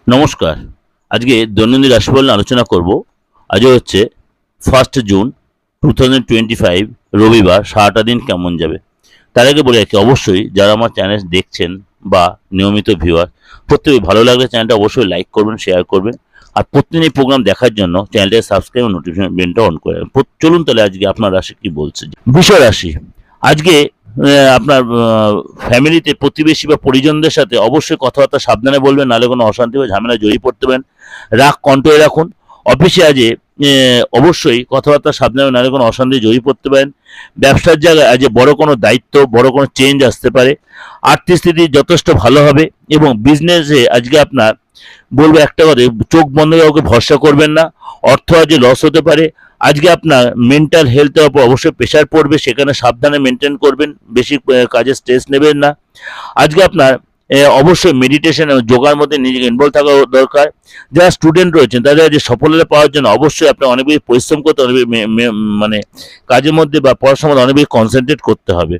নমস্কার। আজকে দৈনন্দিন রাশিফল নিয়ে আলোচনা করব। আজও হচ্ছে 1 জুন 2025, রবিবার। সারাটা দিন কেমন যাবে? তার আগে বলে রাখি, অবশ্যই যারা আমার চ্যানেল দেখছেন বা নিয়মিত ভিউয়ার, প্রত্যেকে ভালো লাগলে চ্যানেলটা অবশ্যই লাইক করবেন, শেয়ার করবেন। আর প্রতিদিন এই প্রোগ্রাম দেখার জন্য চ্যানেলটাকে সাবস্ক্রাইব ও নোটিফিকেশন বেলটা অন করে রাখবেন। চলুন তাহলে আজকে আপনার রাশি কি বলছে। বৃষ রাশি। আজকে আপনার ফ্যামিলিতে প্রতিবেশী বা পরিজনদের সাথে অবশ্যই কথাবার্তা সাবধানে বলবেন, নাহলে কোনো অশান্তি বা ঝামেলায় জড়িয়ে পড়তে পারেন। রাগ কন্ট্রোলে রাখুন। অফিসে আজ অবশ্যই কথাবার্তা সাবধানে, নাহলে কোনো অশান্তি জড়িয়ে পড়তে পারেন। ব্যবসার জায়গায় আজ বড় কোনো দায়িত্ব, বড় কোনো চেঞ্জ আসতে পারে। আর্থিক স্থিতি যথেষ্ট ভালো হবে এবং বিজনেসে আজকে আপনার বলবো একটা কথা, চোখ বন্ধ করে কাউকে ভরসা করবেন না। অর্থ আজ লস হতে পারে। আজকে আপনার মেন্টাল হেলথের উপর অবশ্যই প্রেশার পড়বে, সেখানে সাবধানে মেনটেন করবেন, বেশি কাজে স্ট্রেস নেবেন না। আজকে আপনার অবশ্যই মেডিটেশন এবং যোগার মধ্যে নিজেকে ইনভলভ থাকা দরকার। যারা স্টুডেন্ট রয়েছেন তাদের আজ সফলতা পাওয়ার জন্য অবশ্যই আপনার অনেক বেশি পরিশ্রম করতে, অনেক বেশি মানে কাজের মধ্যে বা পড়াশোনার মধ্যে অনেক বেশি কনসেন্ট্রেট করতে হবে।